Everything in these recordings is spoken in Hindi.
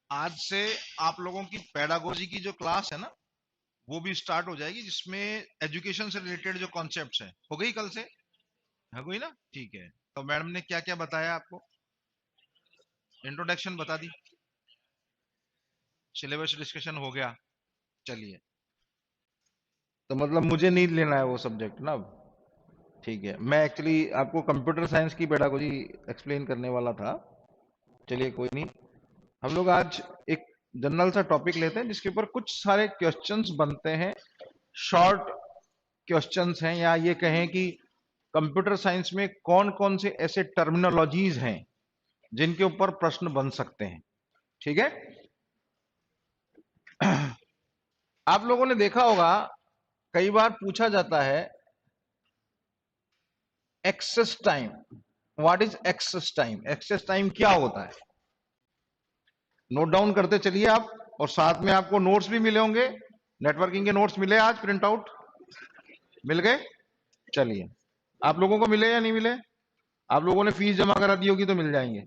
आज से आप लोगों की पेडागोजी की जो क्लास है ना, वो भी स्टार्ट हो जाएगी, जिसमें एजुकेशन से रिलेटेड जो कॉन्सेप्ट्स हैं, हो गई कल से? हो गई ना? ठीक है। तो मैडम ने क्या क्या बताया आपको? इंट्रोडक्शन बता दी, सिलेबस डिस्कशन हो गया। चलिए, तो मतलब मुझे नहीं लेना है वो सब्जेक्ट ना अब। ठीक है, मैं एक्चुअली आपको कंप्यूटर साइंस की पेडागोजी एक्सप्लेन करने वाला था। चलिए कोई नहीं, हम लोग आज एक जनरल सा टॉपिक लेते हैं जिसके ऊपर कुछ सारे क्वेश्चंस बनते हैं। शॉर्ट क्वेश्चंस हैं, या ये कहें कि कंप्यूटर साइंस में कौन कौन से ऐसे टर्मिनोलॉजीज हैं जिनके ऊपर प्रश्न बन सकते हैं। ठीक है। आप लोगों ने देखा होगा, कई बार पूछा जाता है access time. What is access time? Access time क्या होता है? नोट डाउन करते चलिए आप, और साथ में आपको नोट्स भी मिले होंगे। नेटवर्किंग के नोट्स मिले आज? प्रिंट आउट मिल गए? चलिए, आप लोगों को मिले या नहीं मिले? आप लोगों ने फीस जमा करा दी होगी तो मिल जाएंगे।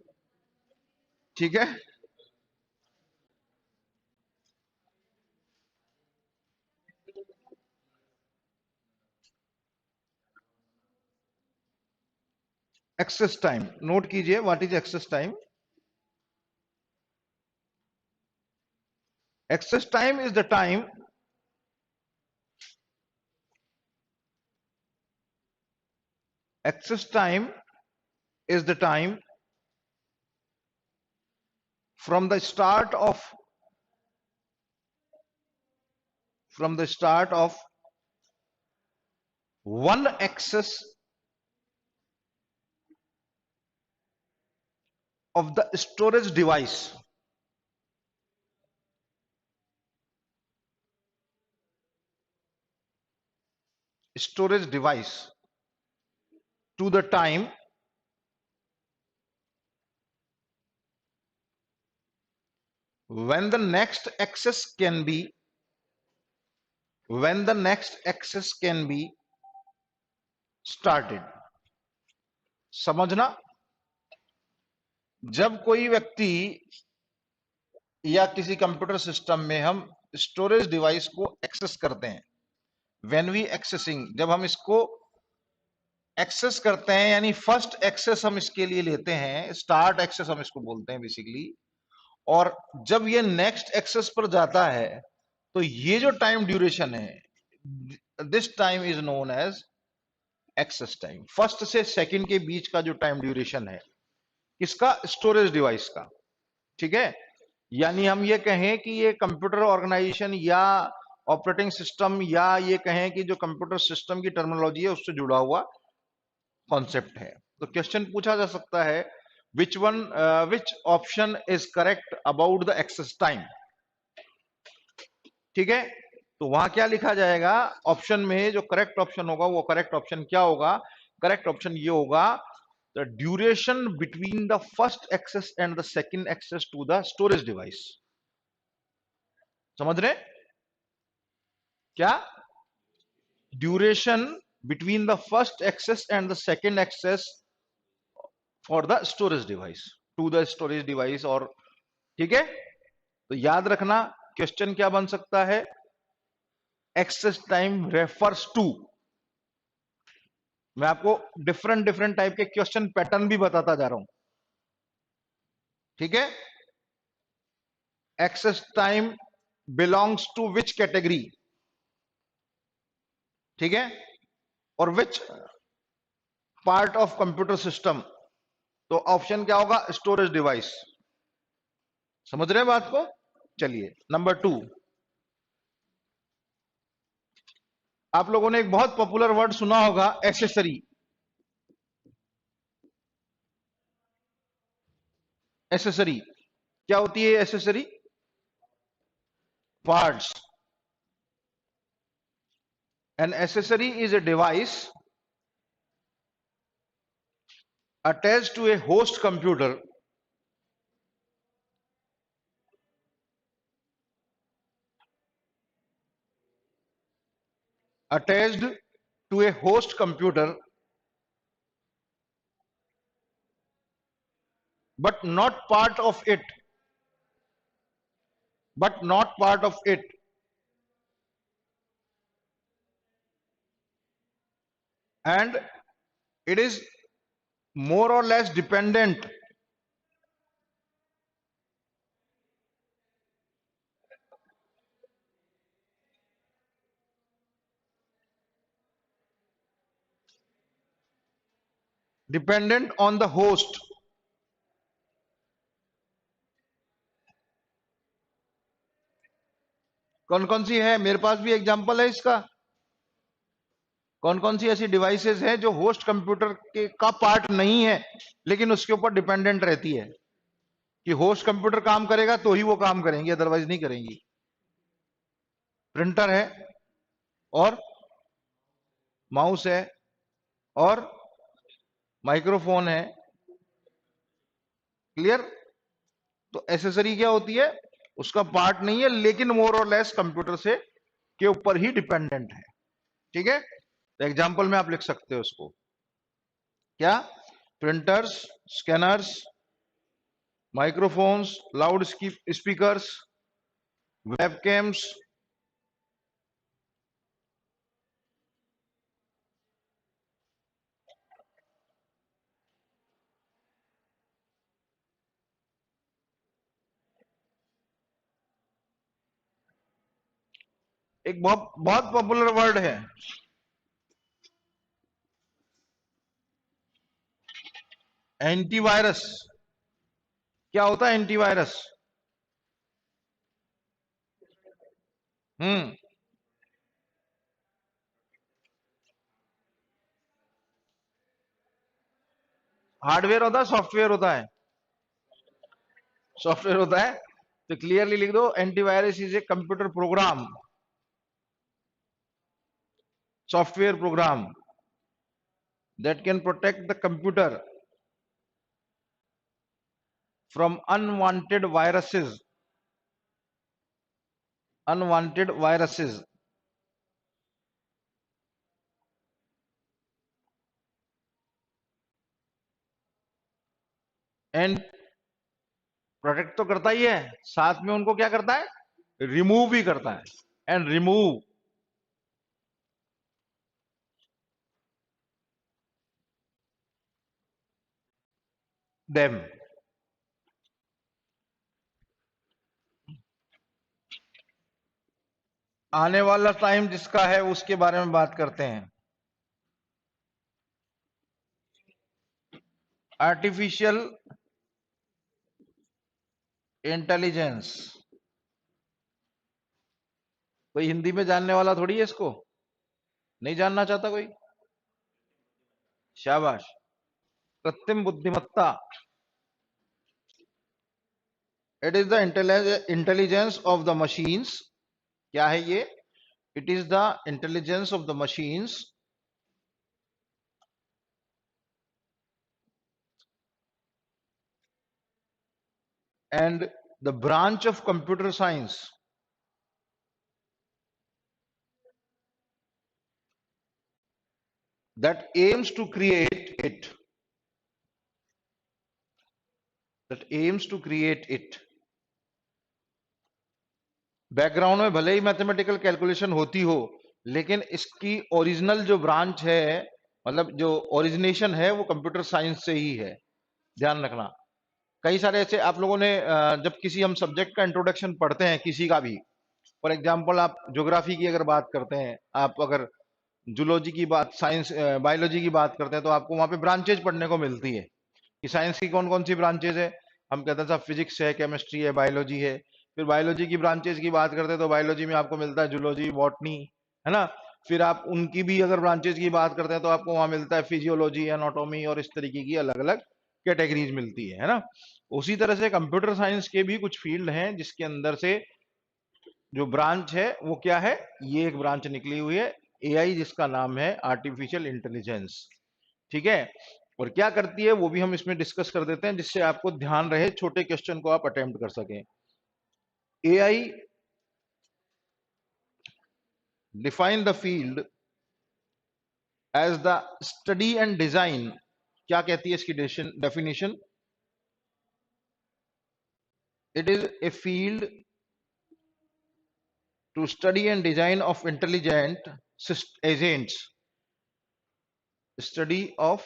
ठीक है। एक्सेस टाइम नोट कीजिए, what is access time? Access time is the time access time is the time from the start of one access of the storage device to the time when the next access can be started. समझना, जब कोई व्यक्ति या किसी कंप्यूटर सिस्टम में हम स्टोरेज डिवाइस को एक्सेस करते हैं, व्हेन वी एक्सेसिंग, जब हम इसको एक्सेस करते हैं, यानी फर्स्ट एक्सेस हम इसके लिए लेते हैं, स्टार्ट एक्सेस हम इसको बोलते हैं बेसिकली। और जब ये नेक्स्ट एक्सेस पर जाता है, तो ये जो टाइम ड्यूरेशन है, this time is known as access time. First से सेकंड के बीच का जो टाइम ड्यूरेशन है, किसका? स्टोरेज डिवाइस का। ठीक है। यानी हम ये कहें कि ये कंप्यूटर ऑर्गेनाइजेशन या ऑपरेटिंग सिस्टम, या ये कहें कि जो कंप्यूटर सिस्टम की टर्मिनोलॉजी है उससे जुड़ा हुआ कॉन्सेप्ट है। तो क्वेश्चन पूछा जा सकता है, which option is correct about the access time? ठीक है। तो वहां क्या लिखा जाएगा? ऑप्शन में जो करेक्ट ऑप्शन होगा, वो करेक्ट ऑप्शन क्या होगा? करेक्ट ऑप्शन ये होगा, the duration between the first access and the second access to the storage device. समझ रहे? क्या? Duration between the first access and the second access for the storage device, to the storage device. और ठीक है, तो याद रखना, क्वेश्चन क्या बन सकता है? Access time refers to. मैं आपको डिफरेंट डिफरेंट टाइप के क्वेश्चन पैटर्न भी बताता जा रहा हूं। ठीक है। Access time belongs to which category? ठीक है। और which part of computer system? तो ऑप्शन क्या होगा? Storage device. समझ रहे हैं बात को? चलिए, नंबर 2, आप लोगों ने एक बहुत पॉपुलर वर्ड सुना होगा, एसेसरी। एसेसरी क्या होती है? Accessory parts. An accessory is a device attached to a host computer attached to a host computer but not part of it, but not part of it. And it is more or less dependent on the host. कौन कौन सी है, मेरे पास भी एग्जांपल है इसका। कौन कौन सी ऐसी डिवाइसेस हैं जो होस्ट कंप्यूटर के का पार्ट नहीं है लेकिन उसके ऊपर डिपेंडेंट रहती है कि होस्ट कंप्यूटर काम करेगा तो ही वो काम करेंगी, अदरवाइज नहीं करेंगी। प्रिंटर है, और माउस है, और माइक्रोफोन है। क्लियर? तो एसेसरी क्या होती है, उसका पार्ट नहीं है लेकिन मोर और लेस कंप्यूटर से के ऊपर ही डिपेंडेंट है। ठीक है, तो एग्जांपल में आप लिख सकते हो उसको क्या, printers, scanners, microphones, loud speakers, webcams, एक बहुत बहुत पॉपुलर वर्ड है एंटीवायरस। क्या होता है एंटीवायरस? हम्म, हार्डवेयर होता है, सॉफ्टवेयर होता है? सॉफ्टवेयर होता है। तो क्लियरली लिख दो, antivirus is a computer program, software program that can protect the computer from unwanted viruses and protect तो करता ही है, साथ में उनको क्या करता है, रिमूव भी करता है। And remove them. आने वाला टाइम जिसका है उसके बारे में बात करते हैं। Artificial intelligence. कोई हिंदी में जानने वाला थोड़ी है इसको, नहीं जानना चाहता कोई? शाबाश। कृत्रिम बुद्धिमत्ता, it is the intelligence of the machines. क्या है ये? It is the intelligence of the machines and the branch of computer science that aims to create it, background में भले ही मैथमेटिकल कैलकुलेशन होती हो लेकिन इसकी ओरिजिनल जो ब्रांच है, मतलब जो ओरिजिनेशन है, वो कंप्यूटर साइंस से ही है। ध्यान रखना। कई सारे ऐसे आप लोगों ने जब किसी हम सब्जेक्ट का इंट्रोडक्शन पढ़ते हैं किसी का भी, फॉर एग्जांपल आप ज्योग्राफी की अगर बात करते हैं, आप अगर जूलॉजी की बात, साइंस बायोलॉजी की बात करते हैं, तो आपको वहां पे ब्रांचेज पढ़ने को मिलती है कि साइंस की कौन कौन सी ब्रांचेज है। हम कहते हैं साहब फिजिक्स है, केमिस्ट्री है, बायोलॉजी है। फिर बायोलॉजी की ब्रांचेज की बात करते हैं तो बायोलॉजी में आपको मिलता है जूलॉजी, बॉटनी, है ना। फिर आप उनकी भी अगर ब्रांचेज की बात करते हैं तो आपको वहां मिलता है फिजियोलॉजी, एनाटॉमी, और इस तरीके की अलग अलग कैटेगरीज मिलती है ना। उसी तरह से कंप्यूटर साइंस के भी कुछ फील्ड हैं जिसके अंदर से जो ब्रांच है वो क्या है, ये एक ब्रांच निकली हुई है एआई, जिसका नाम है आर्टिफिशियल इंटेलिजेंस। ठीक है, और क्या करती है वो भी हम इसमें डिस्कस कर देते हैं जिससे आपको ध्यान रहे, छोटे क्वेश्चन को आप अटेम्प्ट कर सकें। AI define the field as the study and design. क्या कहती है इसकी definition? It is a field to study and design of intelligent agents. Study of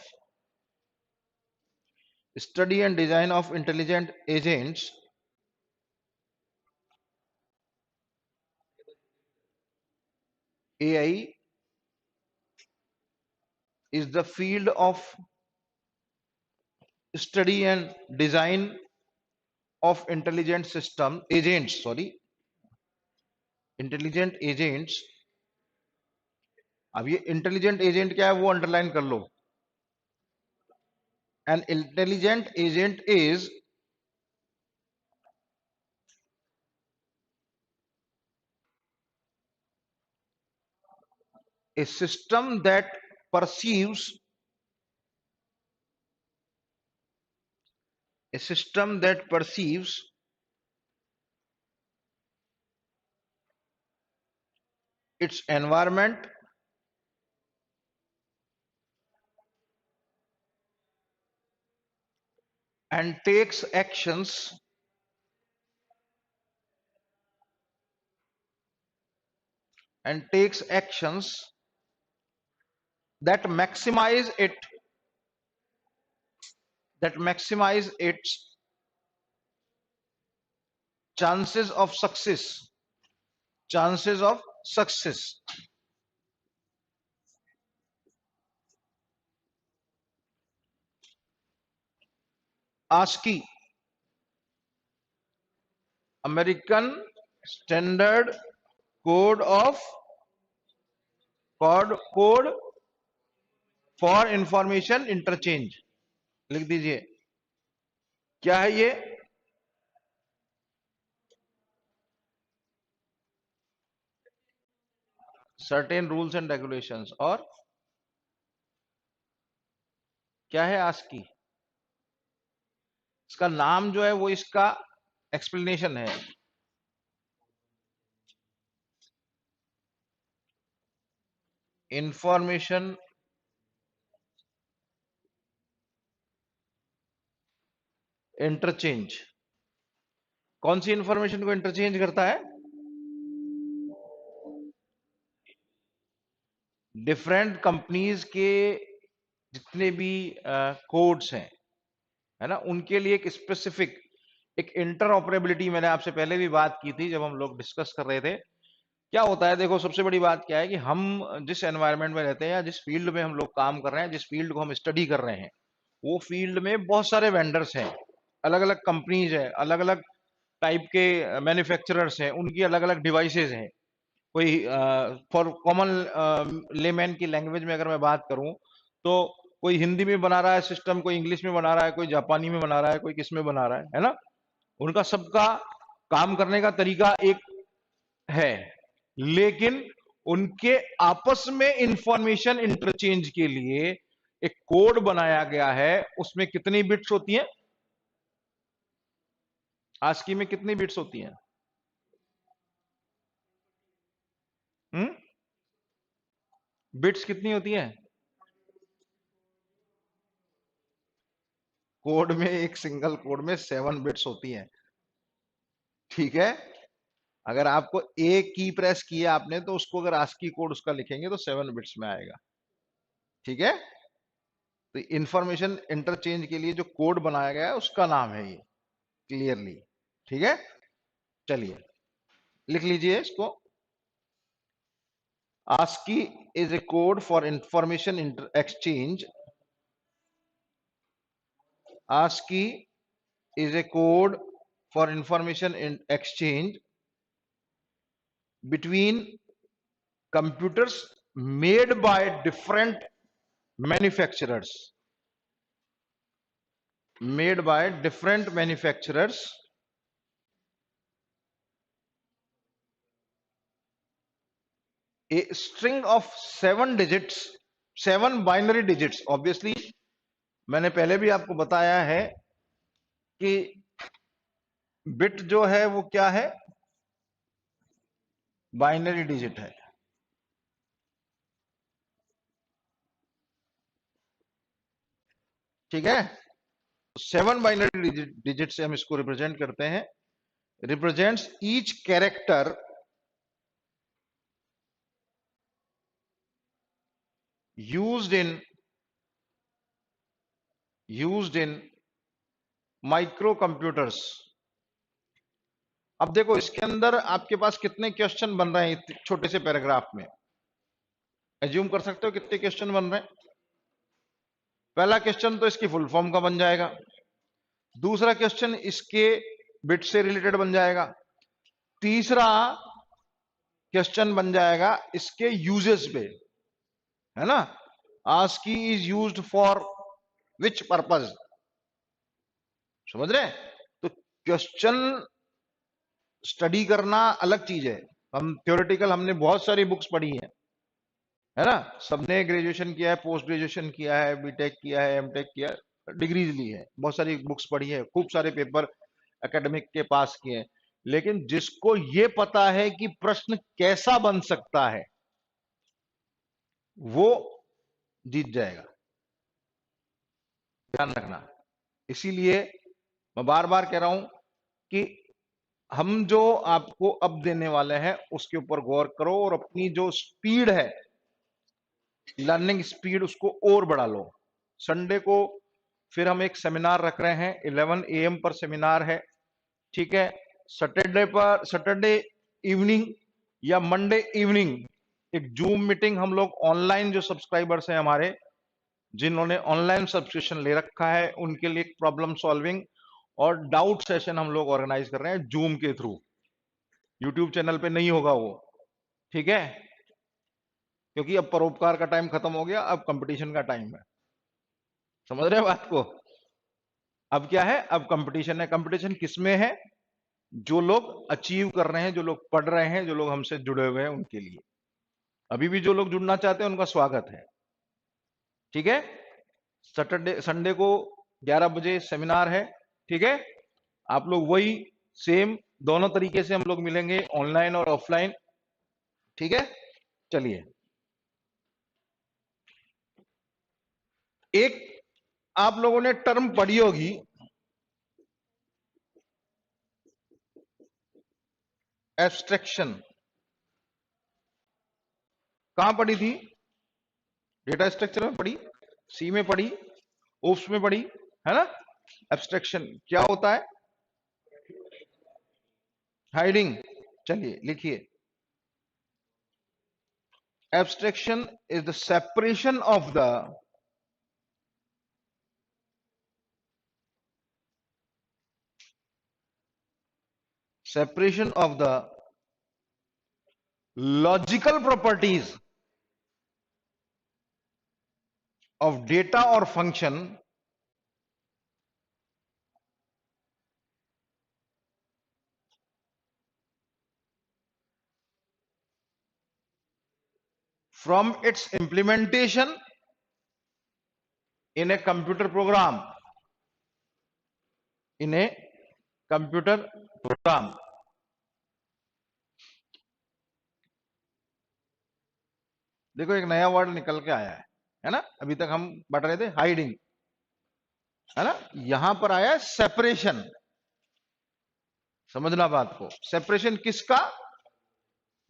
study and design of intelligent agents. AI is the field of study and design of intelligent system agents, sorry, intelligent agents. अब ये इंटेलिजेंट एजेंट क्या है वो अंडरलाइन कर लो. An intelligent agent is a system that perceives a system that perceives its environment and takes actions that maximize its chances of success. ASCII, American Standard Code of Code for Information Interchange. लिख दीजिए क्या है ये. Certain rules and regulations. और क्या है ASCII? इसका नाम जो है वो इसका एक्सप्लेनेशन है. Information interchange. कौन सी इंफॉर्मेशन को इंटरचेंज करता है? डिफरेंट कंपनीज के जितने भी कोड्स हैं, है ना, उनके लिए एक स्पेसिफिक एक इंटर ऑपरेबिलिटी. मैंने आपसे पहले भी बात की थी जब हम लोग डिस्कस कर रहे थे. क्या होता है, देखो सबसे बड़ी बात क्या है कि हम जिस एनवायरनमेंट में रहते हैं या जिस फील्ड में हम लोग काम कर रहे हैं, जिस फील्ड को हम स्टडी कर रहे हैं, वो फील्ड में बहुत सारे वेंडर्स हैं, अलग अलग कंपनीज है, अलग अलग टाइप के मैन्युफैक्चरर्स हैं, उनकी अलग अलग डिवाइसेज हैं. कोई फॉर कॉमन लेमैन की लैंग्वेज में अगर मैं बात करूं तो कोई हिंदी में बना रहा है सिस्टम, कोई इंग्लिश में बना रहा है, कोई जापानी में बना रहा है, कोई किस में बना रहा है ना. उनका सबका काम करने का तरीका एक है, लेकिन उनके आपस में इंफॉर्मेशन इंटरचेंज के लिए एक कोड बनाया गया है. उसमें कितनी बिट्स होती हैं? ASCII में कितनी बिट्स होती हैं? बिट्स कितनी होती हैं कोड में? एक सिंगल कोड में 7 बिट्स होती हैं. ठीक है. अगर आपको एक की प्रेस किया आपने तो उसको अगर ASCII कोड उसका लिखेंगे तो 7 बिट्स में आएगा. ठीक है. तो इंफॉर्मेशन इंटरचेंज के लिए जो कोड बनाया गया है उसका नाम है ये, क्लियरली. ठीक है. चलिए लिख लीजिए इसको. ASCII is a code for information exchange. ASCII is a code for information exchange between computers made by different manufacturers. Made by different manufacturers. A string of 7 digits, 7 binary digits. Obviously मैंने पहले भी आपको बताया है कि बिट जो है वो क्या है? बाइनरी डिजिट है. ठीक है. 7 बाइनरी डिजिट से हम इसको रिप्रेजेंट करते हैं. represents each character used in microcomputers. अब देखो इसके अंदर आपके पास कितने क्वेश्चन बन रहे हैं इस छोटे से पैराग्राफ में, एज्यूम कर सकते हो कितने क्वेश्चन बन रहे हैं? पहला क्वेश्चन तो इसकी फुल फॉर्म का बन जाएगा, दूसरा क्वेश्चन इसके बिट से रिलेटेड बन जाएगा, तीसरा क्वेश्चन बन जाएगा इसके यूजेस पे, है ना? ASCII is used for which purpose, समझ रहे हैं? तो क्वेश्चन स्टडी करना अलग चीज है। हम थ्योरेटिकल हमने बहुत सारी बुक्स पढ़ी है ना? सबने ग्रेजुएशन किया है, पोस्ट ग्रेजुएशन किया है, बीटेक किया है, एमटेक किया है, डिग्रीज ली है, बहुत सारी बुक्स पढ़ी है, खूब सारे पेपर एकेडमिक के पास किए हैं, लेकिन जिसको ये पता है कि प्रश्न कैसा बन सकता है वो जीत जाएगा, ध्यान रखना। इसीलिए मैं बार बार कह रहा हूं कि हम जो आपको अब देने वाले हैं उसके ऊपर गौर करो और अपनी जो स्पीड है, लर्निंग स्पीड, उसको और बढ़ा लो। संडे को फिर हम एक सेमिनार रख रहे हैं, 11 AM पर सेमिनार है, ठीक है? सैटरडे इवनिंग या मंडे इवनिंग एक जूम मीटिंग हम लोग ऑनलाइन, जो सब्सक्राइबर्स हैं हमारे, जिन्होंने ऑनलाइन सब्सक्रिप्शन ले रखा है, उनके लिए प्रॉब्लम सॉल्विंग और डाउट सेशन हम लोग ऑर्गेनाइज कर रहे हैं जूम के थ्रू। यूट्यूब चैनल पे नहीं होगा वो, ठीक है? क्योंकि अब परोपकार का टाइम खत्म हो गया, अब कंपटीशन का टाइम है, समझ रहे हैं बात को? अब क्या है? अब कंपटीशन है। कंपटीशन किसमें है? जो लोग अचीव कर रहे हैं, जो लोग पढ़ रहे हैं, जो लोग हमसे जुड़े हुए हैं, उनके लिए। अभी भी जो लोग जुड़ना चाहते हैं उनका स्वागत है, ठीक है? संडे को 11 बजे सेमिनार है, ठीक है? आप लोग वही सेम दोनों तरीके से हम लोग मिलेंगे, ऑनलाइन और ऑफलाइन, ठीक है? चलिए, एक आप लोगों ने टर्म पढ़ी होगी, एब्स्ट्रैक्शन। कहां पढ़ी थी? डेटा स्ट्रक्चर में पढ़ी, सी में पढ़ी, ओप्स में पढ़ी, है ना? एब्स्ट्रैक्शन क्या होता है? हाइडिंग। चलिए लिखिए, abstraction is the separation of the logical properties of data or function from its implementation in a computer program, in a computer program। देखो एक नया वर्ड निकल के आया है ना? अभी तक हम पढ़ रहे थे हाइडिंग, है ना? यहां पर आया है सेपरेशन। समझना बात को, सेपरेशन किसका?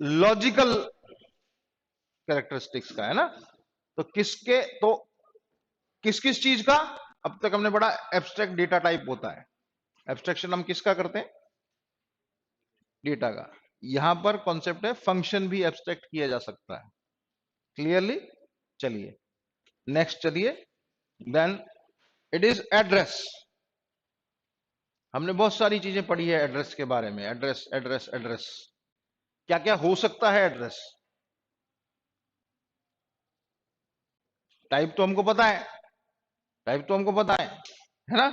लॉजिकल कैरेक्टरिस्टिक्स का, है ना? तो किसके, तो किस किस चीज का? अब तक हमने पढ़ा एब्स्ट्रैक्ट डेटा टाइप होता है। एब्स्ट्रैक्शन हम किसका करते हैं? डेटा का। यहां पर कॉन्सेप्ट है फंक्शन भी एब्स्ट्रैक्ट किया जा सकता है, क्लियरली? चलिए नेक्स्ट चलिए, देन इट इज एड्रेस। हमने बहुत सारी चीजें पढ़ी है एड्रेस के बारे में, एड्रेस एड्रेस एड्रेस, क्या क्या हो सकता है एड्रेस? टाइप तो हमको पता है, टाइप तो हमको पता है ना?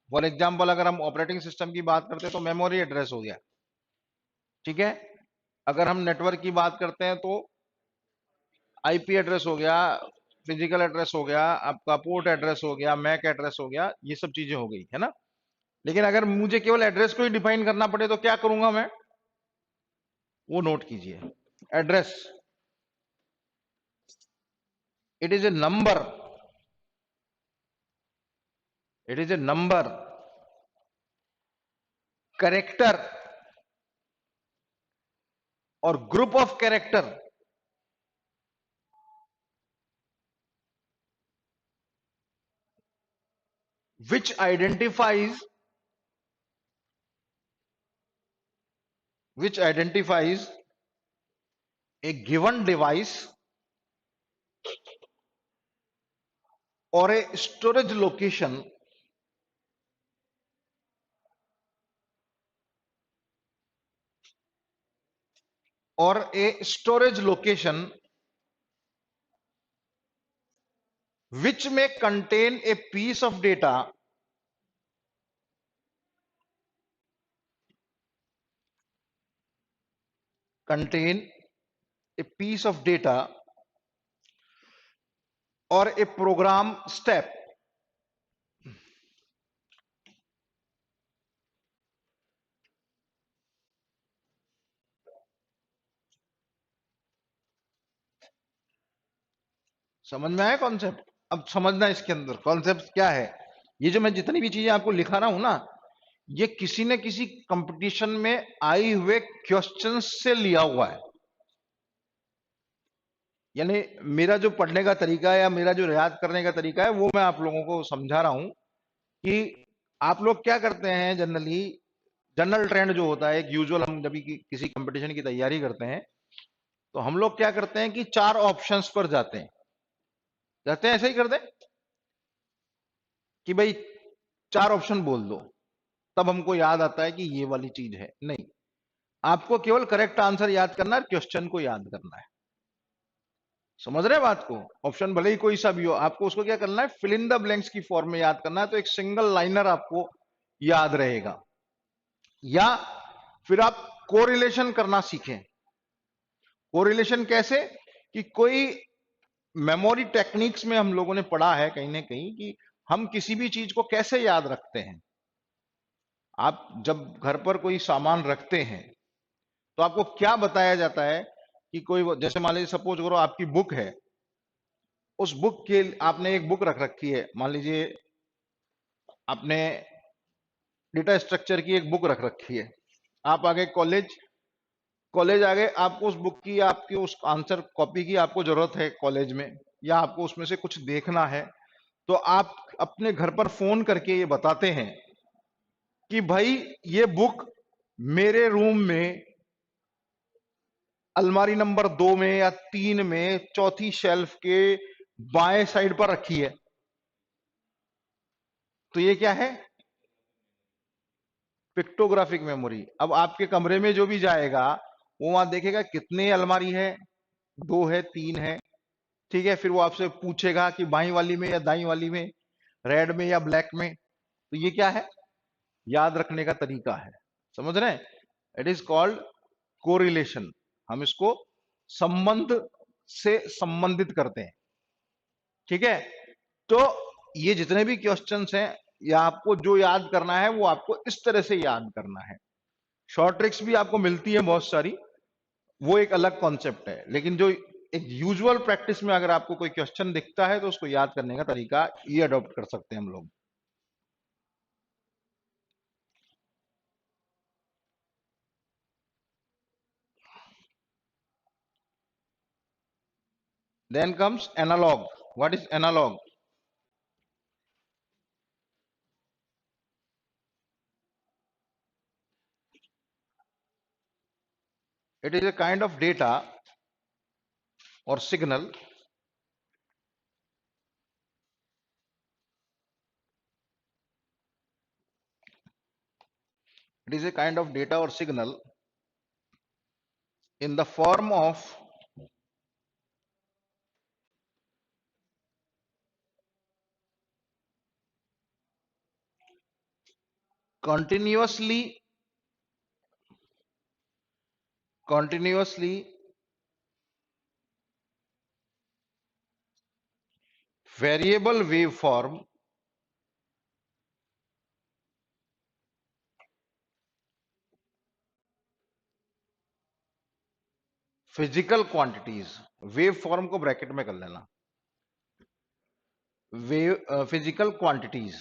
फॉर एग्जाम्पल अगर हम ऑपरेटिंग सिस्टम की बात करते हैं तो मेमोरी एड्रेस हो गया, ठीक है? अगर हम नेटवर्क की बात करते हैं तो आईपी एड्रेस हो गया, फिजिकल एड्रेस हो गया, आपका पोर्ट एड्रेस हो गया, मैक एड्रेस हो गया, ये सब चीजें हो गई, है ना? लेकिन अगर मुझे केवल एड्रेस को ही डिफाइन करना पड़े तो क्या करूंगा मैं? वो नोट कीजिए, address, it is a number, it is a number, character, और group of character which identifies a given device or a storage location which may contain a piece of data or a program step. समझ में आया कॉन्सेप्ट? अब समझना इसके अंदर कॉन्सेप्ट क्या है। ये जो मैं जितनी भी चीजें आपको लिखा रहा हूं ना, ये किसी न किसी कंपटीशन में आई हुए क्वेश्चन से लिया हुआ है। यानी मेरा जो पढ़ने का तरीका है या मेरा जो याद करने का तरीका है, वो मैं आप लोगों को समझा रहा हूं कि आप लोग क्या करते हैं। जनरल ट्रेंड जो होता है, एक यूजुअल, हम जब भी किसी कंपटीशन की तैयारी करते हैं तो हम लोग क्या करते हैं कि 4 ऑप्शंस पर जाते हैं ऐसे ही करते हैं कि भाई 4 ऑप्शन बोल दो, तब हमको याद आता है कि ये वाली चीज है। नहीं, आपको केवल करेक्ट आंसर याद करना है, क्वेश्चन को याद करना है। समझ रहे हैं बात को? ऑप्शन भले ही कोई सा भी हो, आपको उसको क्या करना है, फिल इन द ब्लैंक्स की फॉर्म में याद करना है, तो एक सिंगल लाइनर आपको याद रहेगा। या फिर आप कोरिलेशन करना सीखें। कोरिलेशन कैसे? कि कोई मेमोरी टेक्निक्स में हम लोगों ने पढ़ा है कहीं ना कहीं कि हम किसी भी चीज को कैसे याद रखते हैं। आप जब घर पर कोई सामान रखते हैं तो आपको क्या बताया जाता है कि जैसे मान लीजिए सपोज करो आपकी बुक है, उस बुक के आपने एक बुक रख रखी है, मान लीजिए आपने डेटा स्ट्रक्चर की एक बुक रख रखी है। आप आगे कॉलेज आ गए, आपको उस बुक की, आपकी उस आंसर कॉपी की आपको जरूरत है कॉलेज में, या आपको उसमें से कुछ देखना है, तो आप अपने घर पर फोन करके ये बताते हैं कि भाई ये बुक मेरे रूम में अलमारी नंबर 2 में या 3 में चौथी शेल्फ के बाएं साइड पर रखी है। तो ये क्या है? Pictographic memory. अब आपके कमरे में जो भी जाएगा वो वहां देखेगा कितने अलमारी है, 2 है, 3 है, ठीक है। फिर वो आपसे पूछेगा कि बाई वाली में या दाई वाली में, रेड में या ब्लैक में। तो ये क्या है? याद रखने का तरीका है। समझ रहे हैं? It is called correlation. हम इसको संबंध से संबंधित करते हैं, ठीक है। तो ये जितने भी क्वेश्चंस हैं, या आपको जो याद करना है वो आपको इस तरह से याद करना है। शॉर्ट ट्रिक्स भी आपको मिलती है बहुत सारी, वो एक अलग कॉन्सेप्ट है। लेकिन जो एक यूजुअल प्रैक्टिस में अगर आपको कोई क्वेश्चन दिखता है तो उसको याद करने का तरीका ये अडॉप्ट कर सकते हैं हम लोग। Then comes analog. What is analog? It is a kind of data or signal it is a kind of data or signal in the form of continuously variable waveform physical quantities. Wave form को ब्रैकेट में कर लेना। वेव फिजिकल क्वांटिटीज,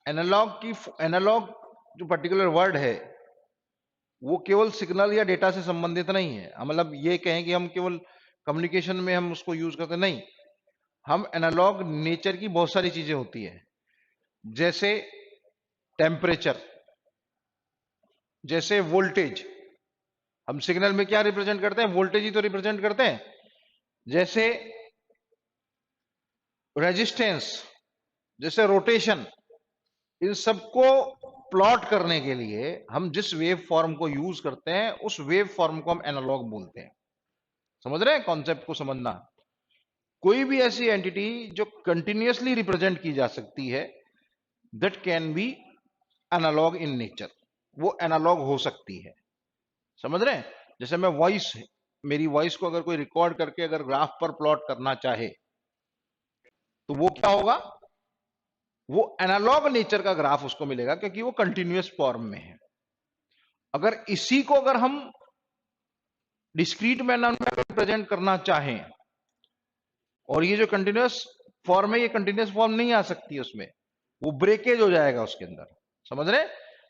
एनालॉग जो पर्टिकुलर वर्ड है वो केवल सिग्नल या डेटा से संबंधित नहीं है। मतलब ये कहें कि हम केवल कम्युनिकेशन में हम उसको यूज करते नहीं, हम एनालॉग नेचर की बहुत सारी चीजें होती है, जैसे टेम्परेचर, जैसे वोल्टेज। हम सिग्नल में क्या रिप्रेजेंट करते हैं? वोल्टेज ही तो रिप्रेजेंट करते हैं। जैसे रेजिस्टेंस, जैसे रोटेशन। इन सबको प्लॉट करने के लिए हम जिस वेव फॉर्म को यूज करते हैं उस वेव फॉर्म को हम एनालॉग बोलते हैं। समझ रहे हैं कॉन्सेप्ट को? समझना, कोई भी ऐसी एंटिटी जो कंटिन्यूअसली रिप्रेजेंट की जा सकती है, that can be analogue in nature, वो एनालॉग हो सकती है। समझ रहे हैं? जैसे मैं वॉइस, मेरी वॉइस को अगर कोई रिकॉर्ड करके अगर ग्राफ पर प्लॉट करना चाहे तो वो क्या होगा? वो एनालॉग नेचर का ग्राफ उसको मिलेगा, क्योंकि वो कंटिन्यूअस फॉर्म में है। अगर इसी को अगर हम डिस्क्रीट मैनर में रिप्रेजेंट करना चाहें, और ये जो कंटिन्यूअस फॉर्म है ये कंटिन्यूअस फॉर्म नहीं आ सकती उसमें, वो ब्रेकेज हो जाएगा उसके अंदर। समझ रहे?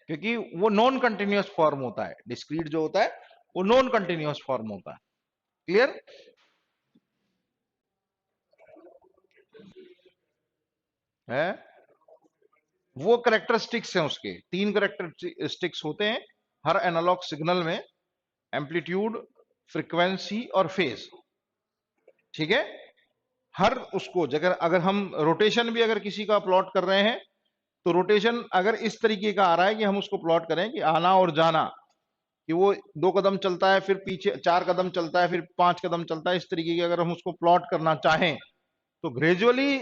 क्योंकि वो नॉन कंटिन्यूअस फॉर्म होता है। डिस्क्रीट जो होता है वो नॉन कंटिन्यूअस फॉर्म होता है। क्लियर है? वो करेक्टरिस्टिक्स हैं उसके, 3 करेक्टरिस्टिक्स होते हैं हर एनालॉग सिग्नल में: एम्पलीट्यूड, फ्रीक्वेंसी और फेज। ठीक है? हर उसको अगर अगर हम रोटेशन भी अगर किसी का प्लॉट कर रहे हैं तो रोटेशन अगर इस तरीके का आ रहा है कि हम उसको प्लॉट करें कि आना और जाना, कि वो 2 कदम चलता है फिर पीछे 4 कदम चलता है फिर 5 कदम चलता है, इस तरीके की अगर हम उसको प्लॉट करना चाहें तो ग्रेजुअली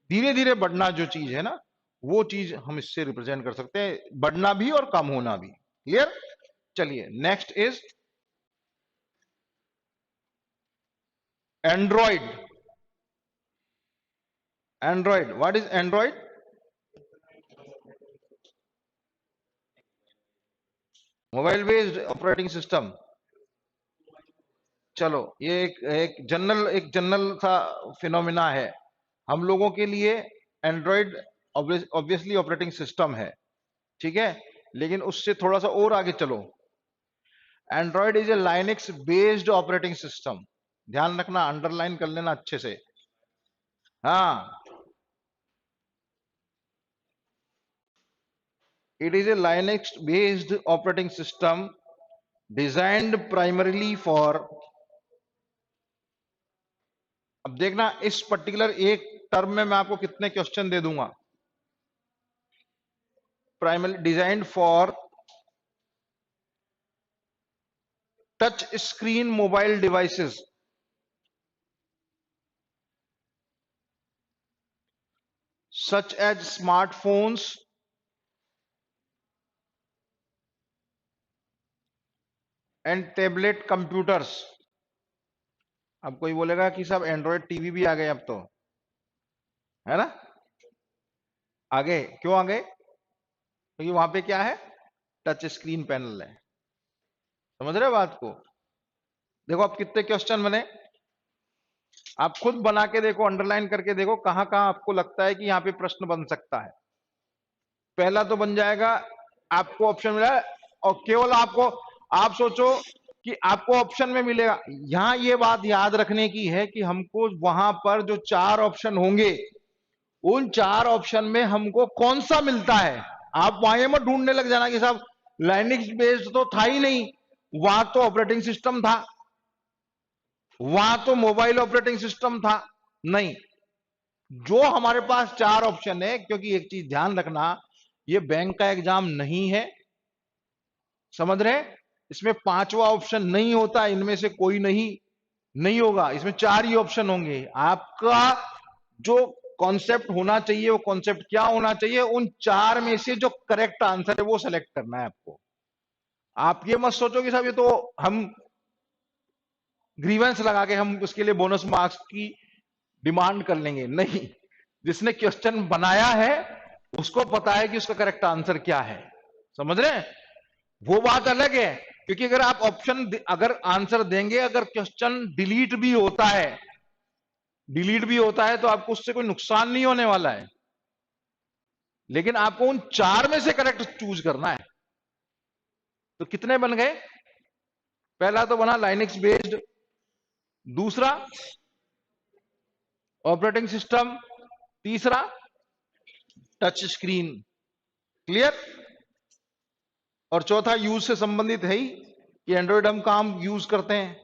धीरे धीरे बढ़ना जो चीज है ना, वो चीज हम इससे रिप्रेजेंट कर सकते हैं, बढ़ना भी और कम होना भी। क्लियर? चलिए next is Android. Android, what is Android? Mobile based operating system. चलो ये एक जनरल सा फिनोमिना है हम लोगों के लिए। एंड्रॉइड ऑब्वियसली ऑपरेटिंग सिस्टम है, ठीक है, लेकिन उससे थोड़ा सा और आगे चलो। Android is a Linux based operating system. ध्यान रखना, अंडरलाइन कर लेना अच्छे से। हाँ, it is A Linux based operating system designed primarily for. अब देखना इस पर्टिकुलर एक टर्म में मैं आपको कितने क्वेश्चन दे दूंगा। Primary designed for touch screen mobile devices such as smartphones and tablet computers। अब कोई बोलेगा कि सब एंड्रॉयड टीवी भी आ गए अब तो, है ना? आगे क्यों आ गए? क्योंकि वहां पे क्या है? टच स्क्रीन पैनल है। समझ रहे हो बात को? देखो अब कितने क्वेश्चन बने, आप खुद बना के देखो, अंडरलाइन करके देखो कहां कहां आपको लगता है कि यहां पे प्रश्न बन सकता है। पहला तो बन जाएगा, आपको ऑप्शन मिला है और केवल आपको, आप सोचो कि आपको ऑप्शन में मिलेगा। यहां ये बात याद रखने की है कि हमको वहां पर जो 4 ऑप्शन होंगे उन 4 ऑप्शन में हमको कौन सा मिलता है। आप वहां ये मत ढूंढने लग जाना कि साहब लाइनिक्स बेस्ड तो था ही नहीं, वहां तो ऑपरेटिंग सिस्टम था, वहां तो मोबाइल ऑपरेटिंग सिस्टम था। नहीं, जो हमारे पास 4 ऑप्शन है, क्योंकि एक चीज ध्यान रखना, ये बैंक का एग्जाम नहीं है। समझ रहे हैं? इसमें 5वां ऑप्शन नहीं होता, इनमें से कोई नहीं नहीं होगा, इसमें 4 ही ऑप्शन होंगे। आपका जो कॉन्सेप्ट होना चाहिए वो कॉन्सेप्ट क्या होना चाहिए, उन 4 में से जो करेक्ट आंसर है वो सेलेक्ट करना है आपको। आप ये मत सोचो कि साहब ये तो हम ग्रीवेंस लगा के हम उसके लिए बोनस मार्क्स की डिमांड कर लेंगे, नहीं। जिसने क्वेश्चन बनाया है उसको पता है कि उसका करेक्ट आंसर क्या है। समझ रहे हैं? वो बात अलग है, क्योंकि अगर आप ऑप्शन अगर आंसर देंगे, अगर क्वेश्चन डिलीट भी होता है तो आपको उससे कोई नुकसान नहीं होने वाला है। लेकिन आपको उन 4 में से करेक्ट चूज करना है। तो कितने बन गए? पहला तो बना लाइनक्स बेस्ड, दूसरा ऑपरेटिंग सिस्टम, तीसरा टच स्क्रीन। क्लियर? और चौथा यूज से संबंधित है ही कि एंड्रॉइड हम काम यूज करते हैं।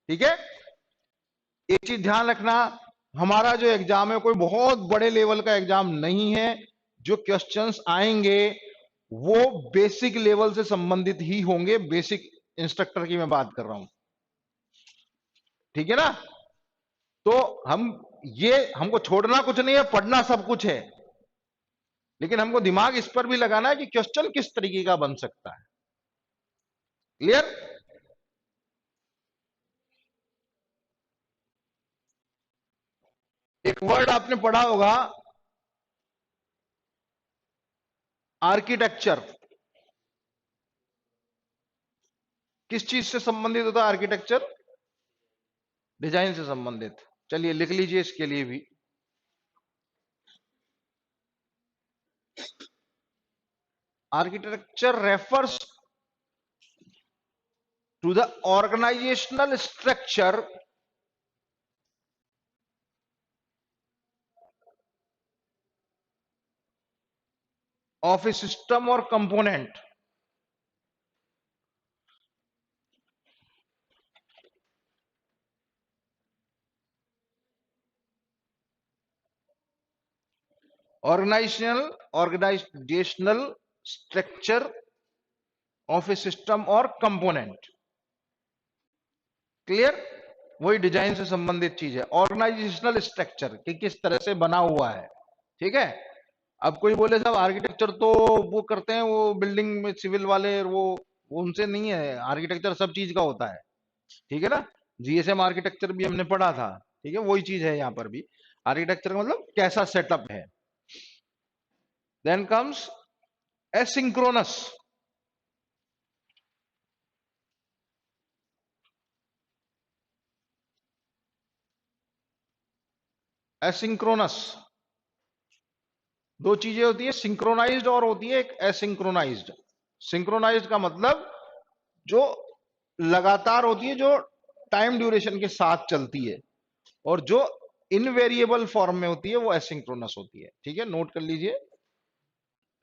ठीक है? एक चीज ध्यान रखना, हमारा जो एग्जाम है कोई बहुत बड़े लेवल का एग्जाम नहीं है। जो क्वेश्चंस आएंगे वो बेसिक लेवल से संबंधित ही होंगे। बेसिक इंस्ट्रक्टर की मैं बात कर रहा हूं। ठीक है ना? तो हम ये हमको छोड़ना कुछ नहीं है, पढ़ना सब कुछ है, लेकिन हमको दिमाग इस पर भी लगाना है कि क्वेश्चन किस तरीके का बन सकता है। क्लियर? एक वर्ड आपने पढ़ा होगा, आर्किटेक्चर। किस चीज से संबंधित होता है आर्किटेक्चर? डिजाइन से संबंधित। चलिए लिख लीजिए इसके लिए भी। Architecture refers to the organisational structure of a system और component. Organisational structure of a system और कंपोनेंट। क्लियर? वही डिजाइन से संबंधित चीज है, ऑर्गेनाइजेशनल स्ट्रक्चर कि किस तरह से बना हुआ है। ठीक है? अब कोई बोले साहब आर्किटेक्चर तो वो करते हैं, वो बिल्डिंग में सिविल वाले, वो उनसे नहीं है। आर्किटेक्चर सब चीज का होता है। ठीक है ना? जीएसएम आर्किटेक्चर भी हमने पढ़ा था। ठीक है? वही चीज है यहां पर भी। आर्किटेक्चर का मतलब कैसा सेटअप है। Then comes asynchronous. एसिंक्रोनस दो चीजें होती है, सिंक्रोनाइज्ड और होती है एक एसिंक्रोनाइज्ड। सिंक्रोनाइज्ड का मतलब जो लगातार होती है, जो टाइम ड्यूरेशन के साथ चलती है, और जो इनवेरिएबल फॉर्म में होती है वो एसिंक्रोनस होती है। ठीक है? नोट कर लीजिए।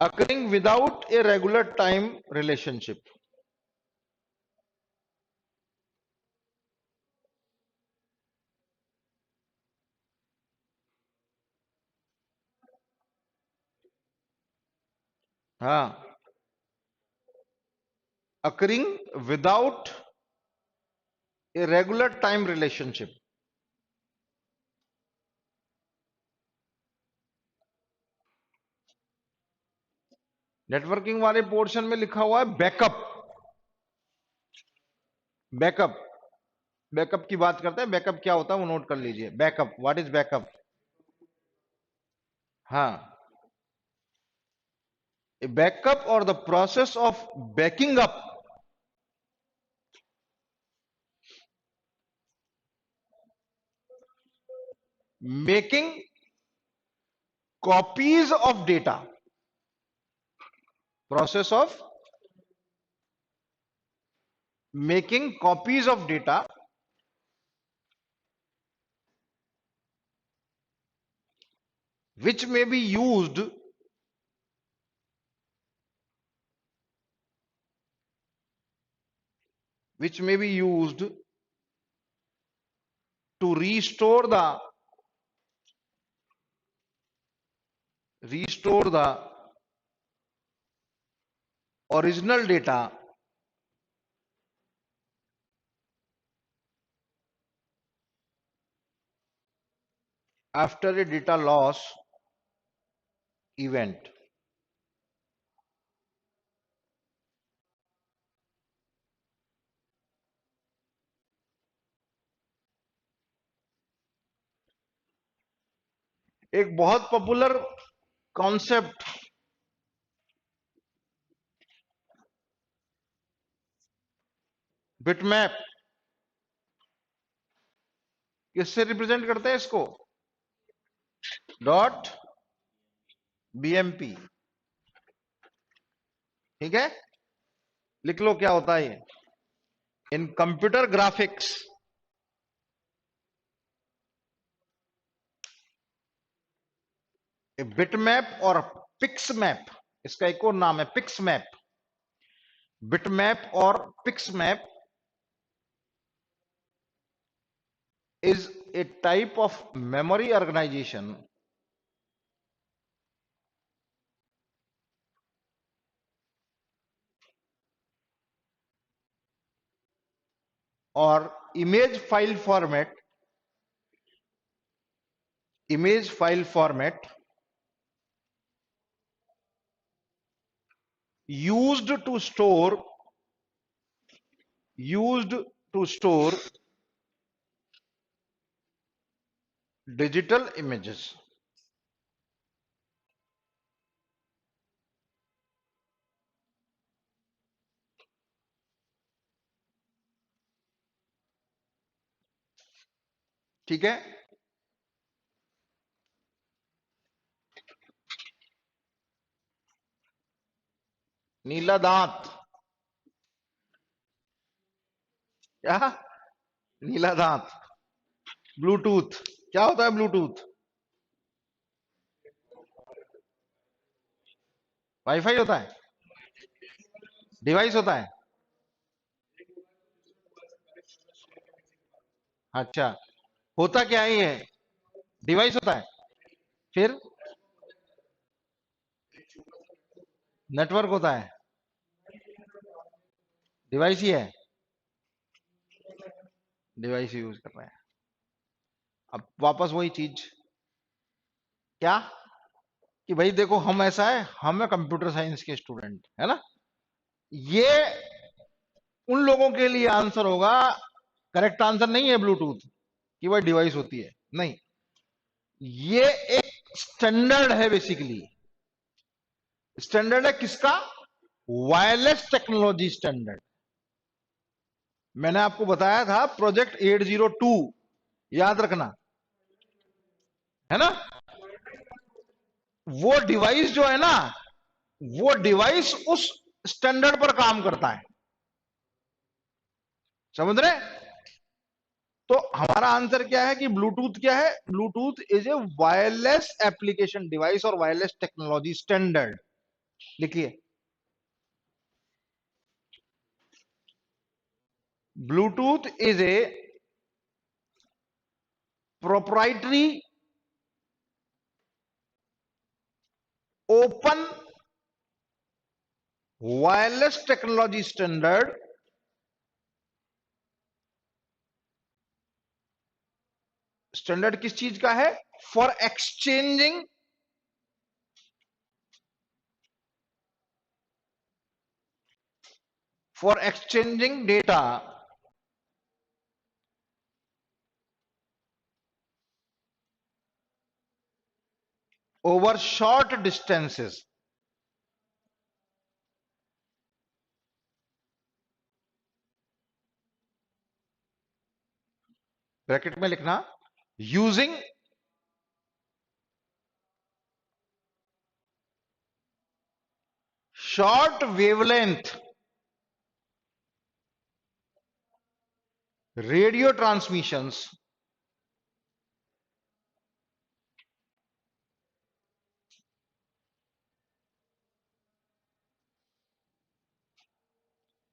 Occurring without a regular time relationship. हाँ, occurring without a regular time relationship। Networking वाले पोर्शन में लिखा हुआ है बैकअप। बैकअप, बैकअप की बात करते हैं। बैकअप क्या होता है वो नोट कर लीजिए। Backup, what is backup? हाँ, ए बैकअप और the process of banking up making copies of data. Process of making copies of data which may be used which may be used to restore the original data after a data loss event। एक बहुत पॉपुलर कॉन्सेप्ट बिटमैप, किससे रिप्रेजेंट करते हैं इसको? Dot BMP. ठीक है, लिख लो क्या होता है ये। In computer graphics, bitmap और पिक्स मैप, इसका एक और नाम है पिक्स मैप। बिट मैप और pixmap is a type of memory organization or image file format used to store used to store digital images। ठीक है, नीला दांत, क्या, नीला दांत, ब्लूटूथ, क्या होता है ब्लूटूथ? वाईफाई होता है, डिवाइस होता है। अच्छा, होता क्या है ये, डिवाइस होता है, फिर नेटवर्क होता है, डिवाइस ही है, डिवाइस यूज कर रहे हैं। अब वापस वही चीज, क्या, कि भाई देखो हम ऐसा है, हम है कंप्यूटर साइंस के स्टूडेंट, है ना, ये उन लोगों के लिए आंसर होगा, करेक्ट आंसर नहीं है ब्लूटूथ कि वह डिवाइस होती है, नहीं, ये एक स्टैंडर्ड है बेसिकली। स्टैंडर्ड है किसका? Wireless technology standard. मैंने आपको बताया था प्रोजेक्ट 802, याद रखना, है ना, वो डिवाइस जो है ना, वो डिवाइस उस स्टैंडर्ड पर काम करता है, समझ रहे? तो हमारा आंसर क्या है कि ब्लूटूथ क्या है? Bluetooth is a wireless application device और वायरलेस टेक्नोलॉजी स्टैंडर्ड। लिखिए, Bluetooth is a proprietary open wireless technology standard standard किस चीज का है? For exchanging data over short distances. Bracket में लिखना, using short wavelength radio transmissions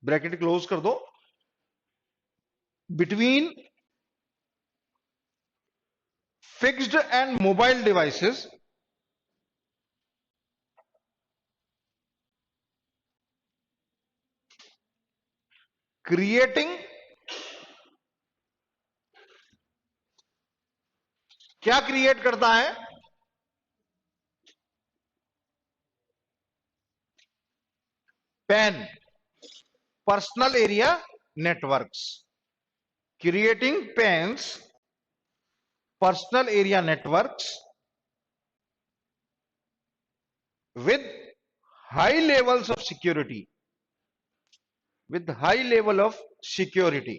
bracket close कर दो, between fixed and mobile devices creating, क्या क्रिएट करता है? PAN, personal area networks, creating PANs personal area networks with high levels of security, with high level of security।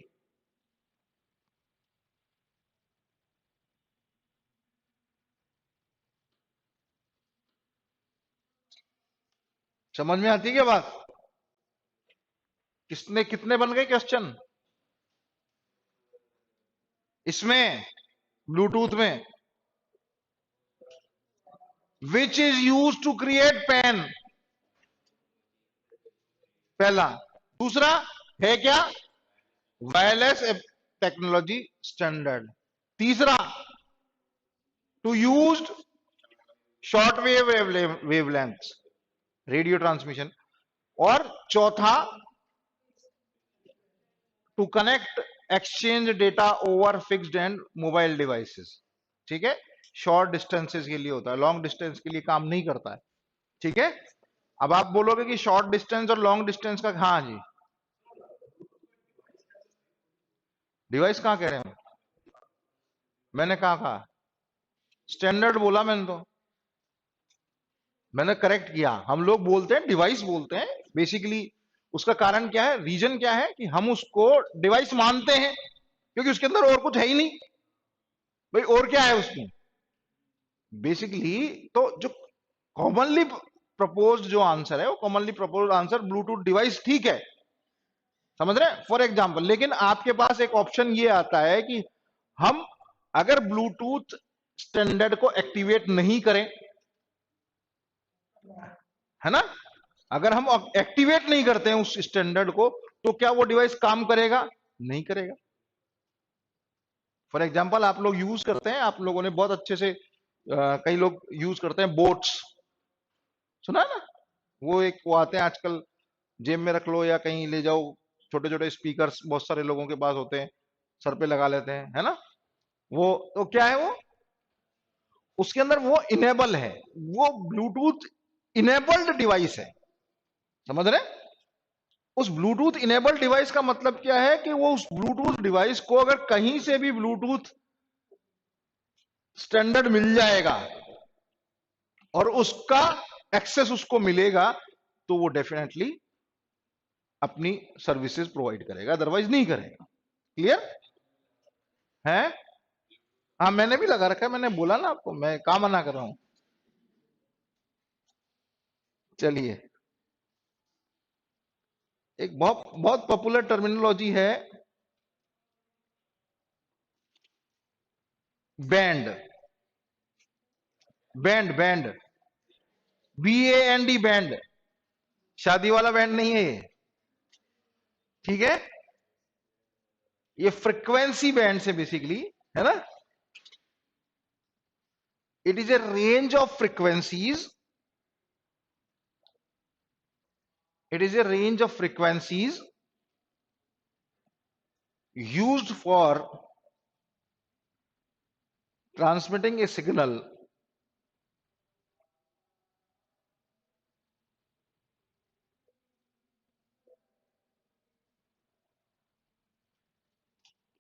समझ में आती है क्या बात? किसने कितने बन गए क्वेश्चन इसमें? ब्लूटूथ में which is use to create PAN, पहला। दूसरा है क्या? Wireless technology standard. तीसरा to use short wavelength radio transmission. और चौथा to connect exchange data over fixed and mobile devices. ठीक है, शॉर्ट डिस्टेंसेस के लिए होता है, लॉन्ग डिस्टेंस के लिए काम नहीं करता है। ठीक है, अब आप बोलोगे कि शॉर्ट डिस्टेंस और लॉन्ग डिस्टेंस का, हाँ जी, डिवाइस कहां कह रहे हैं? मैंने कहा स्टैंडर्ड बोला मैंने, तो मैंने करेक्ट किया। हम लोग बोलते हैं डिवाइस बोलते हैं बेसिकली। उसका कारण क्या है, रीजन क्या है कि हम उसको डिवाइस मानते हैं क्योंकि उसके अंदर और कुछ है ही नहीं भाई, और क्या है उसमें बेसिकली। तो जो कॉमनली प्रपोज्ड जो आंसर है, वो commonly proposed answer Bluetooth device ठीक है, समझ रहे हैं? फॉर एग्जांपल, लेकिन आपके पास एक ऑप्शन ये आता है कि हम अगर ब्लूटूथ स्टैंडर्ड को एक्टिवेट नहीं करें, है ना, अगर हम एक्टिवेट नहीं करते हैं उस स्टैंडर्ड को, तो क्या वो डिवाइस काम करेगा? नहीं करेगा। फॉर एग्जांपल, आप लोग यूज करते हैं, आप लोगों ने बहुत अच्छे से कई लोग यूज करते हैं बोट्स, सुना है ना? वो एक वो आते हैं आजकल, जेब में रख लो या कहीं ले जाओ, छोटे छोटे स्पीकर्स बहुत सारे लोगों के पास होते हैं, सर पे लगा लेते हैं, है ना? वो तो क्या है, वो उसके अंदर वो इनेबल है, वो ब्लूटूथ इनेबल्ड डिवाइस है, समझ रहे हैं? उस ब्लूटूथ इनेबल्ड डिवाइस का मतलब क्या है कि वो उस ब्लूटूथ डिवाइस को अगर कहीं से भी ब्लूटूथ स्टैंडर्ड मिल जाएगा और उसका एक्सेस उसको मिलेगा, तो वो डेफिनेटली अपनी सर्विसेज प्रोवाइड करेगा, अदरवाइज नहीं करेगा। क्लियर है? हाँ, मैंने भी लगा रखा है, मैंने बोला ना आपको, मैं कहा मना कर रहा हूं। चलिए, एक बहुत बहुत पॉपुलर टर्मिनोलॉजी है band. Band band, BAND band, शादी वाला बैंड नहीं है ये, ठीक है? ये फ्रीक्वेंसी बैंड से बेसिकली, है ना? It is A range of frequencies, it is a range of frequencies used for transmitting a signal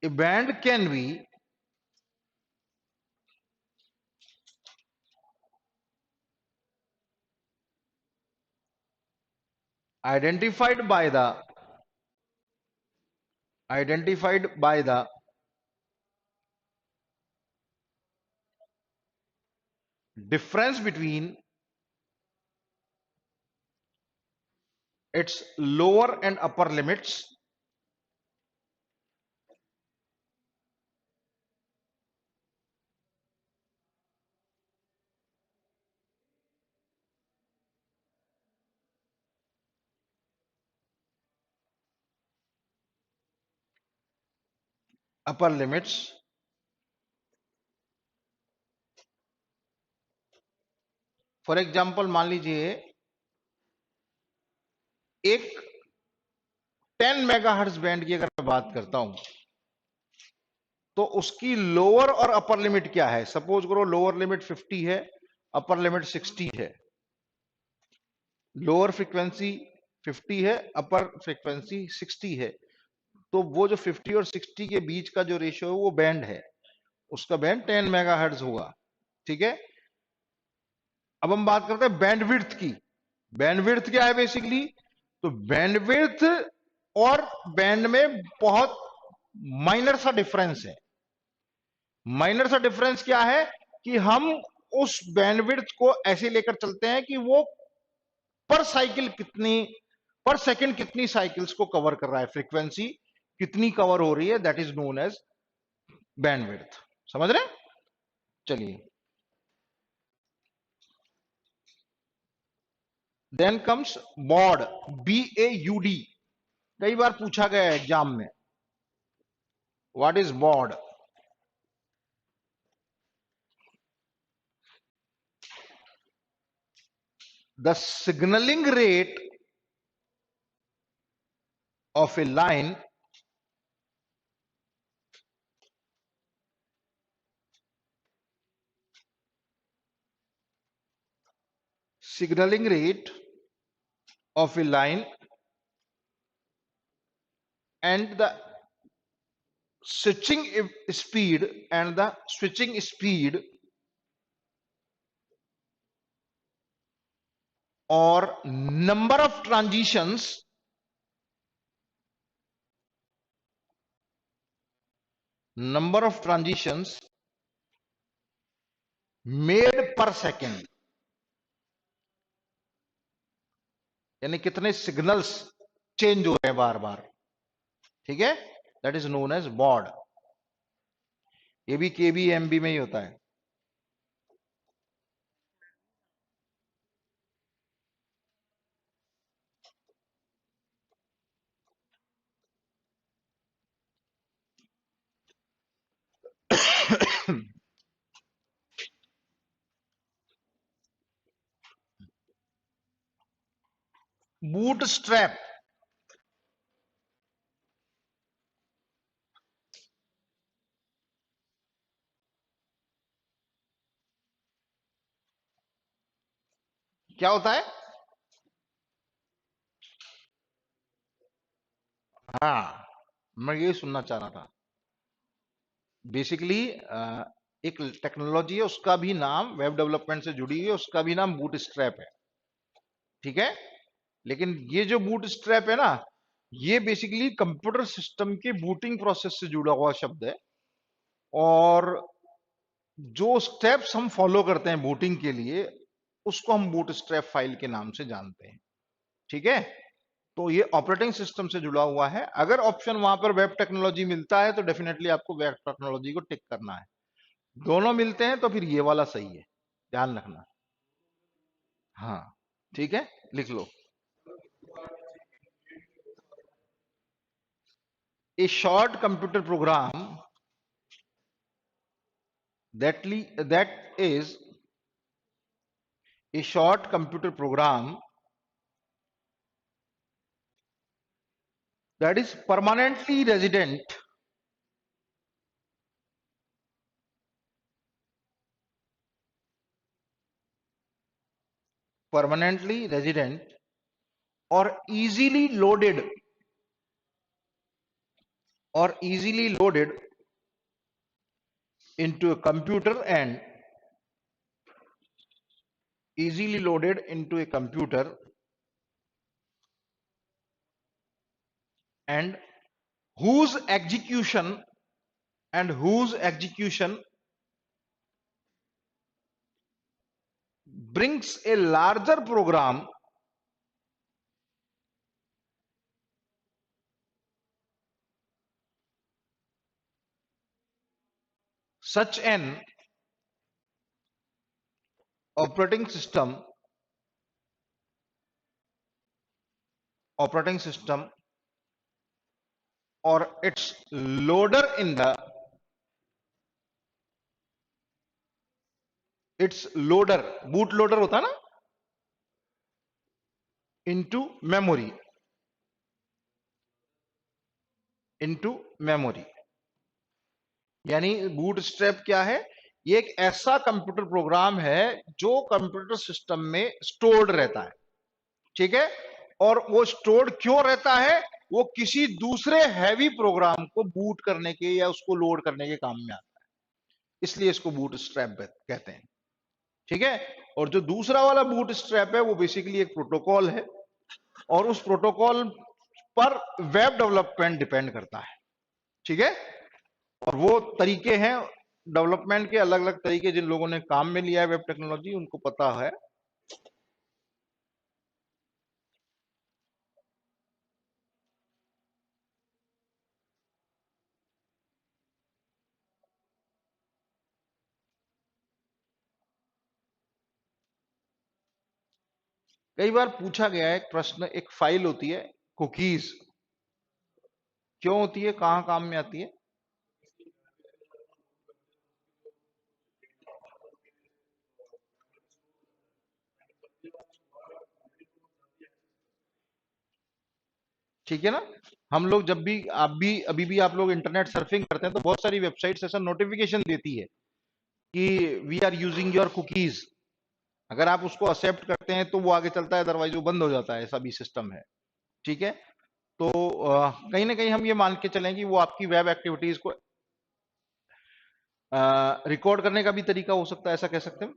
a band can be identified by the difference between its lower and upper limits upper limits for example मान लीजिए एक 10 मेगाहर्ट्ज बैंड की अगर मैं बात करता हूं, तो उसकी लोअर और अपर लिमिट क्या है? सपोज करो लोअर लिमिट 50 है, अपर लिमिट 60 है। लोअर फ्रीक्वेंसी 50 है, अपर फ्रीक्वेंसी 60 है, तो वो जो 50 और 60 के बीच का जो रेशियो है वो बैंड है, उसका बैंड 10 मेगाहर्ट्ज होगा। ठीक है, अब हम बात करते हैं बैंडविड्थ की। बैंडविड्थ क्या है बेसिकली? तो बैंडविड्थ और बैंड में बहुत माइनर सा डिफरेंस है। माइनर सा डिफरेंस क्या है कि हम उस बैंडविड्थ को ऐसे लेकर चलते हैं कि वो पर साइकिल कितनी पर सेकंड कितनी साइकिल्स को कवर कर रहा है, फ्रीक्वेंसी कितनी कवर हो रही है, that is known as bandwidth. समझ रहे हैं? चलिए, देन कम्स बॉड, BAUD। कई बार पूछा गया है एग्जाम में, what is baud? The signaling rate of a line signaling rate of a line and the switching speed and the switching speed or number of transitions made per second, यानी कितने सिग्नल्स चेंज हो रहे हैं बार बार, ठीक है, that is known as baud. ये भी केबी एमबी में ही होता है। बूट स्ट्रैप, क्या होता है? हाँ, मैं ये सुनना चाह रहा था। बेसिकली एक टेक्नोलॉजी है, उसका भी नाम वेब डेवलपमेंट से जुड़ी हुई है, उसका भी नाम बूट स्ट्रैप है, ठीक है। लेकिन ये जो बूट स्ट्रैप है ना, ये बेसिकली कंप्यूटर सिस्टम के बूटिंग प्रोसेस से जुड़ा हुआ शब्द है। और जो स्टेप्स हम फॉलो करते हैं बूटिंग के लिए, उसको हम बूट स्ट्रैप फाइल के नाम से जानते हैं, ठीक है। तो ये ऑपरेटिंग सिस्टम से जुड़ा हुआ है। अगर ऑप्शन वहां पर वेब टेक्नोलॉजी मिलता है तो डेफिनेटली आपको वेब टेक्नोलॉजी को टिक करना है। दोनों मिलते हैं तो फिर ये वाला सही है, ध्यान रखना। हाँ, ठीक है, लिख लो। A short computer program that is a short computer program that is permanently resident or easily loaded into a computer and easily loaded into a computer and whose execution whose execution brings a larger program such an operating system or its loader in the its loader boot loader होता है ना, into memory यानी बूट स्ट्रैप क्या है? ये एक ऐसा कंप्यूटर प्रोग्राम है जो कंप्यूटर सिस्टम में स्टोर्ड रहता है, ठीक है। और वो स्टोर्ड क्यों रहता है? वो किसी दूसरे हैवी प्रोग्राम को बूट करने के या उसको लोड करने के काम में आता है, इसलिए इसको बूट स्ट्रैप कहते हैं, ठीक है। और जो दूसरा वाला बूट स्ट्रैप है वो बेसिकली एक प्रोटोकॉल है, और उस प्रोटोकॉल पर वेब डेवलपमेंट डिपेंड करता है, ठीक है। और वो तरीके हैं डेवलपमेंट के, अलग अलग तरीके, जिन लोगों ने काम में लिया है वेब टेक्नोलॉजी उनको पता है। कई बार पूछा गया है एक प्रश्न, एक फाइल होती है कुकीज, क्यों होती है, कहां काम में आती है? ठीक है ना? हम लोग जब भी, आप भी अभी भी आप लोग इंटरनेट सर्फिंग करते हैं तो बहुत सारी वेबसाइट्स ऐसा नोटिफिकेशन देती है कि we are using your cookies. अगर आप उसको एक्सेप्ट करते हैं तो वो आगे चलता है, अदरवाइज वो बंद हो जाता है, ऐसा भी सिस्टम है। ठीक है? तो कहीं ना कहीं हम ये मान के चलें कि वो आपकी वेब एक्टिविटीज को रिकॉर्ड करने का भी तरीका हो सकता है, ऐसा कह सकते हैं।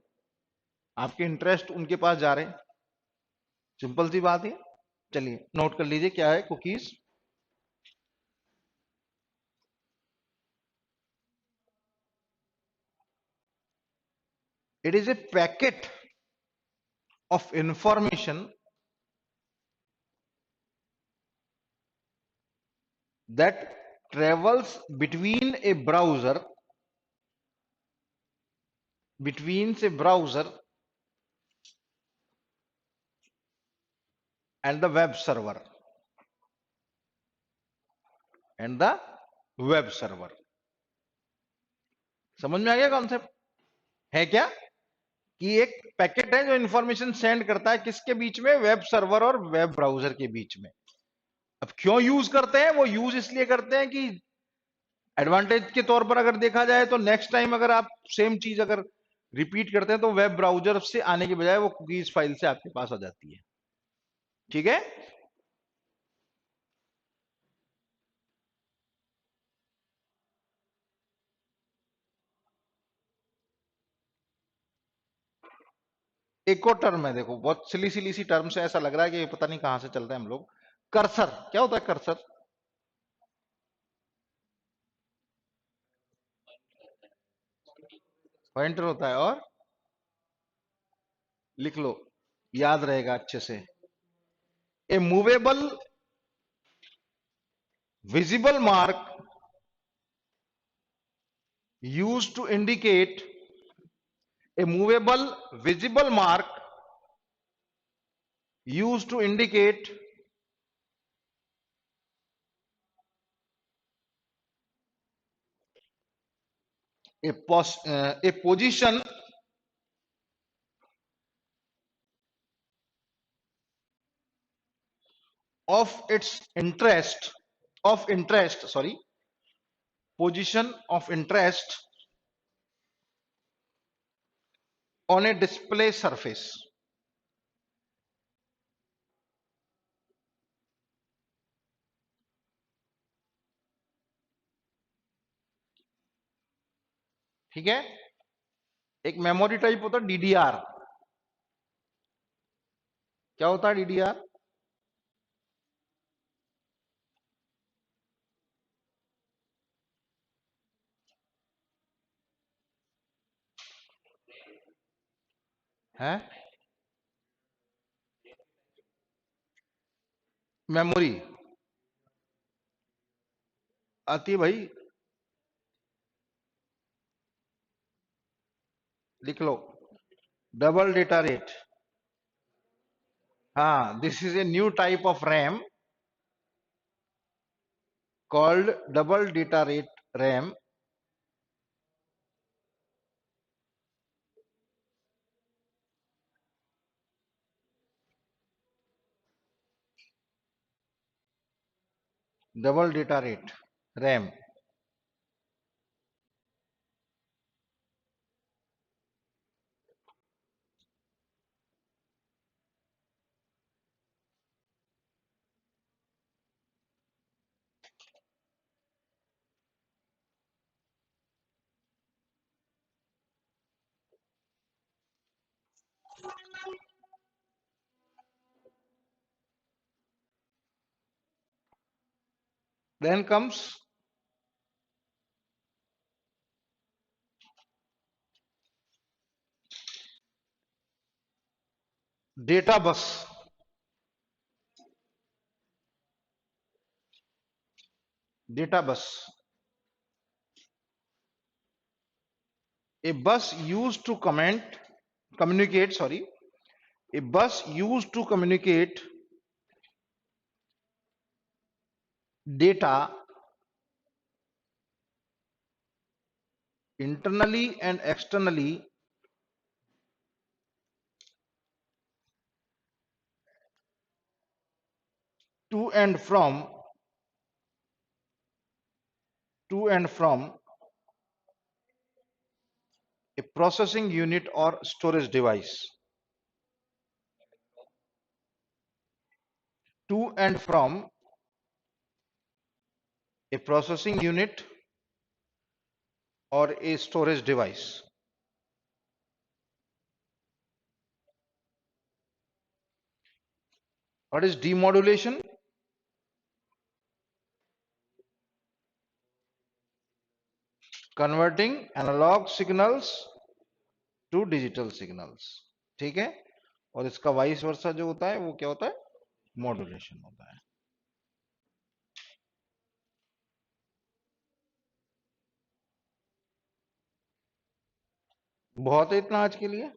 आपके इंटरेस्ट उनके पास जा रहे हैं, सिंपल सी बात है। चलिए नोट कर लीजिए क्या है cookies. It is A packet of information that travels between a browser and the web server and the web server। समझ में आ गया कॉन्सेप्ट? है क्या कि एक पैकेट है जो इंफॉर्मेशन सेंड करता है किसके बीच में, वेब सर्वर और वेब ब्राउजर के बीच में। अब क्यों यूज करते हैं? वो यूज इसलिए करते हैं कि एडवांटेज के तौर पर अगर देखा जाए तो नेक्स्ट टाइम अगर आप सेम चीज अगर रिपीट करते हैं तो वेब ब्राउजर से आने के बजाय वो कुकीज फाइल से आपके पास आ जाती है। ठीक है? एक और टर्म है, देखो बहुत सिली सिली सी टर्म से ऐसा लग रहा है कि पता नहीं कहां से चलते हैं हम लोग। कर्सर क्या होता है? कर्सर पॉइंटर होता है, और लिख लो, याद रहेगा अच्छे से। A movable visible mark use to indicate, a movable visible mark use to indicate a position of its interest, of interest, sorry, position of interest on a display surface। ठीक है? एक मेमोरी टाइप होता है डीडीआर। क्या होता है डीडीआर? है मेमोरी आती है भाई, लिख लो, डबल डेटा रेट। हाँ, this is a new type of RAM called double data rate RAM. Double data rate RAM. Then comes data bus. Data bus, a bus used to communicate, sorry, A bus used to communicate data internally and externally to and from a processing unit or storage device. To and from a processing unit or a storage device. What is demodulation? Converting analog signals to digital signals. ठीक है, और इसका वाइस वर्सा जो होता है वो क्या होता है? मॉड्यूलेशन होता है. बहुत है इतना आज के लिए.